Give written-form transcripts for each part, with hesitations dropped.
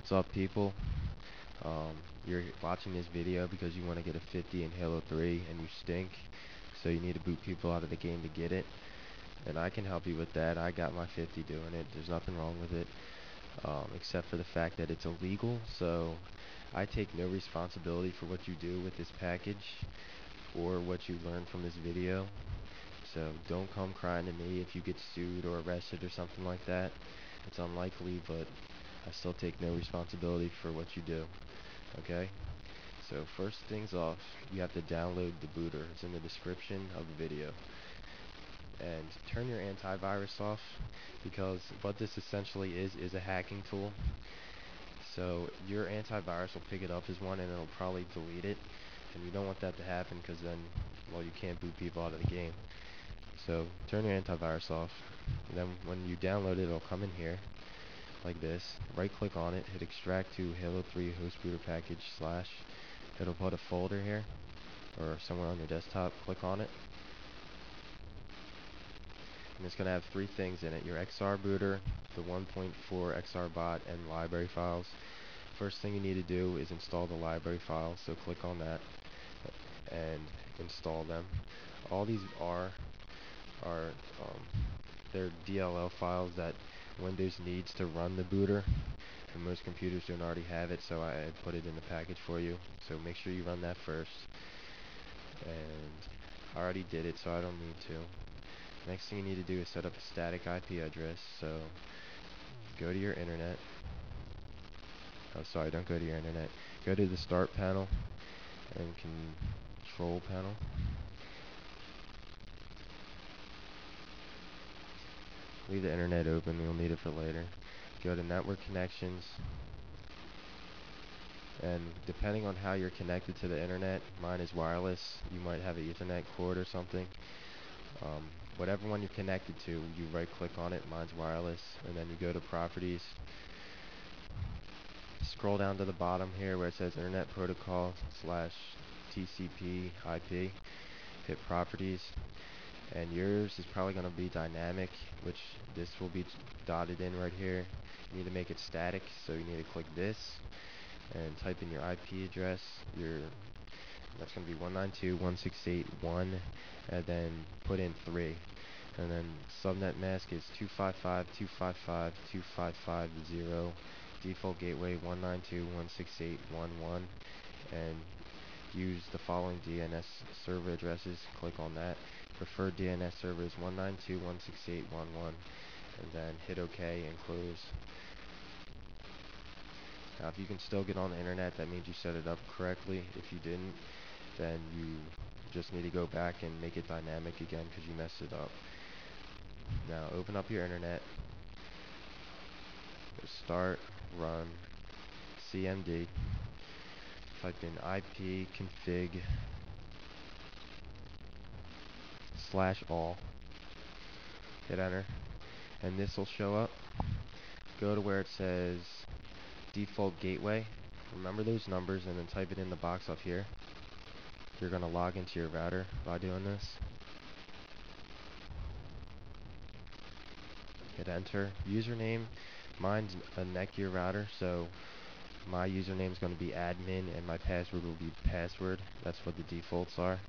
What's up, people? You're watching this video because you want to get a 50 in Halo 3 and you stink, so you need to boot people out of the game to get it. And I can help you with that. I got my 50 doing it. There's nothing wrong with it, except for the fact that it's illegal. So I take no responsibility for what you do with this package or what you learn from this video. So don't come crying to me if you get sued or arrested or something like that. It's unlikely, but I still take no responsibility for what you do. Okay? So first things off, you have to download the booter. It's in the description of the video. And turn your antivirus off, because what this essentially is a hacking tool. So your antivirus will pick it up as one and it'll probably delete it. And you don't want that to happen, because then, well, you can't boot people out of the game. So turn your antivirus off. And then when you download it, it'll come in here like this. Right click on it, hit extract to Halo 3 host booter package slash. It'll put a folder here or somewhere on your desktop. Click on it, and it's going to have three things in it: your XR booter, the 1.4 XR bot, and library files. First thing you need to do is install the library files, so click on that and install them. All these are they're DLL files that Windows needs to run the booter, and most computers don't already have it, so I put it in the package for you. So make sure you run that first. And I already did it, so I don't need to. Next thing you need to do is set up a static IP address. So go to your internet. Oh, sorry, don't go to your internet. Go to the start panel and control panel. Leave the internet open, you'll need it for later. Go to network connections, and depending on how you're connected to the internet, mine is wireless, you might have an Ethernet cord or something. Whatever one you're connected to, you right click on it. Mine's wireless, and then you go to properties, scroll down to the bottom here where it says internet protocol slash TCP IP, hit properties, and yours is probably going to be dynamic, which this will be dotted in right here. You need to make it static, so you need to click this and type in your IP address. That's going to be 192.168.1, and then put in 3. And then subnet mask is 255.255.255.0. Default gateway 192.168.1.1, and use the following DNS server addresses. Click on that. Preferred DNS server is 192.168.1.1, and then hit OK and close. Now, if you can still get on the internet, that means you set it up correctly. If you didn't, then you just need to go back and make it dynamic again because you messed it up. Now, open up your internet. Go start, run, cmd. Type in IP config /all. Hit enter, and this will show up. Go to where it says default gateway. Remember those numbers and then type it in the box up here. You're going to log into your router by doing this. Hit enter. Username, mine's a Netgear router, so my username is going to be admin and my password will be password. That's what the defaults are.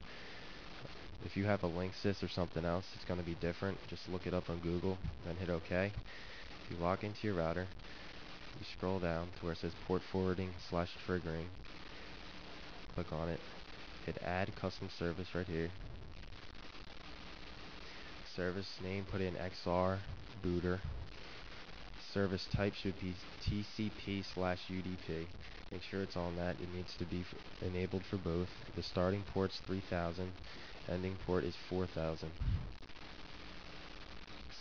If you have a Linksys or something else, it's going to be different. Just look it up on Google, then hit OK. If you log into your router, you scroll down to where it says port forwarding / triggering. Click on it. Hit add custom service right here. Service name, put in XR booter. Service type should be TCP/UDP. Make sure it's on that. It needs to be enabled for both. The starting port's 3000, ending port is 4000.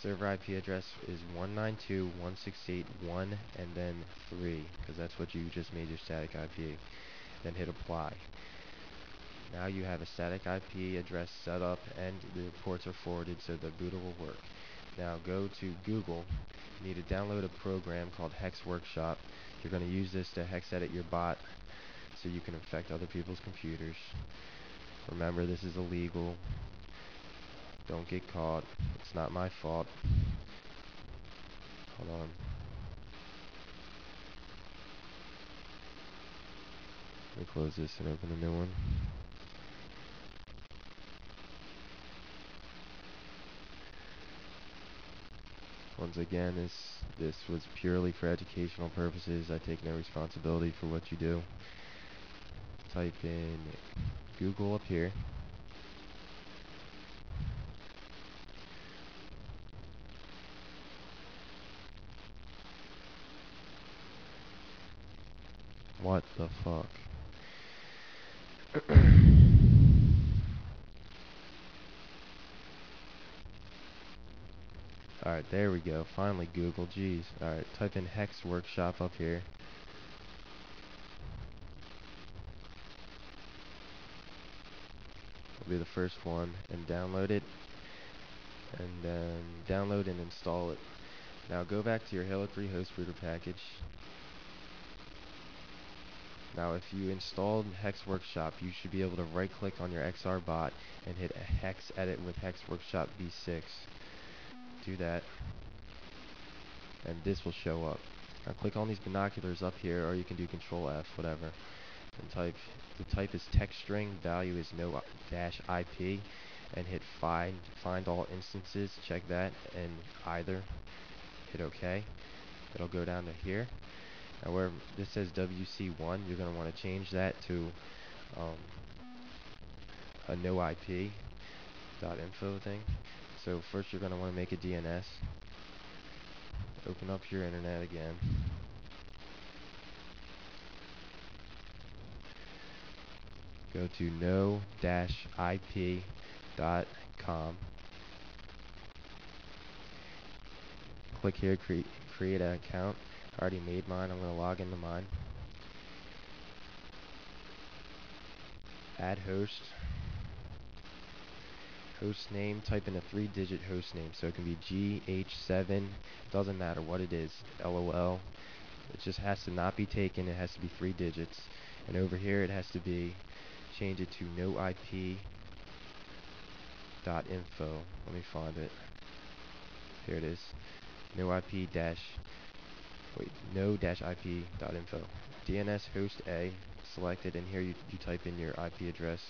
Server IP address is 192.168.1 and then 3, because that's what you just made your static IP. Then hit apply. Now you have a static IP address set up and the ports are forwarded, so the booter will work. Now go to Google. You need to download a program called Hex Workshop. You're going to use this to hex edit your bot so you can infect other people's computers. Remember, this is illegal. Don't get caught. It's not my fault. Hold on. Let me close this and open a new one. Once again, this was purely for educational purposes. I take no responsibility for what you do. Type in Google up here. What the fuck? Alright, there we go. Finally Google, jeez. Alright, type in Hex Workshop up here. Will be the first one, and download it, and then download and install it. Now go back to your Halo 3 host router package. Now if you installed Hex Workshop, you should be able to right click on your XR bot and hit Hex Edit with Hex Workshop V6. Do that, and this will show up. Now click on these binoculars up here, or you can do Control F, whatever. And the type is text string, value is no dash IP, and hit find all instances, check that, and either, hit OK. It'll go down to here. Now where this says WC1, you're going to want to change that to a no IP .info thing. So first you're going to want to make a DNS. Open up your internet again. Go to no-ip.com. Click here, create an account. I already made mine. I'm going to log into mine. Add host. Host name, type in a 3-digit host name. So it can be GH7, doesn't matter what it is, LOL. It just has to not be taken, it has to be 3 digits. And over here it has to be, change it to noip.info. Let me find it. Here it is. no-ip.info. DNS host A selected, and here you type in your IP address.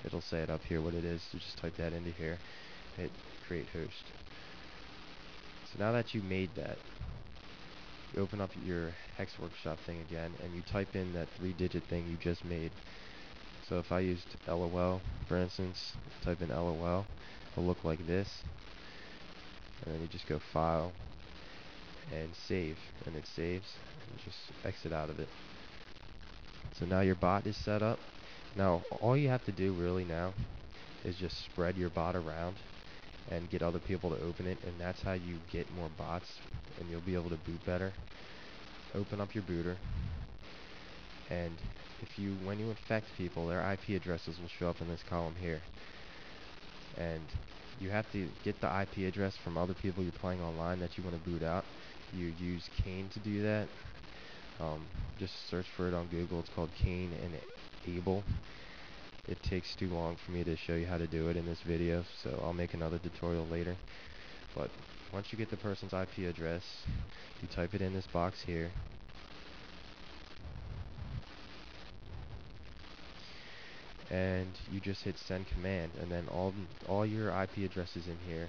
It'll say it up here what it is, so just type that into here. Hit create host. So now that you made that, you open up your Hex Workshop thing again, and you type in that 3-digit thing you just made. So if I used LOL, for instance, type in LOL, it'll look like this. And then you just go File, and Save, and it saves, and just exit out of it. So now your bot is set up. Now, all you have to do really now is just spread your bot around and get other people to open it, and that's how you get more bots, and you'll be able to boot better. Open up your booter, and when you infect people, their IP addresses will show up in this column here. And you have to get the IP address from other people you're playing online that you want to boot out. You use Kane to do that. Just search for it on Google. It's called Kane Enable. It takes too long for me to show you how to do it in this video, so I'll make another tutorial later. But once you get the person's IP address, you type it in this box here. And you just hit send command, and then all your IP addresses in here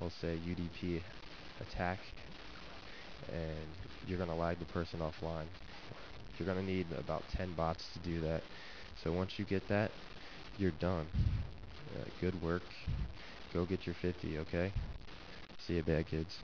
will say UDP attack, and you're going to lag the person offline. You're going to need about 10 bots to do that. So once you get that, you're done. Good work. Go get your 50, okay? See you, bad kids.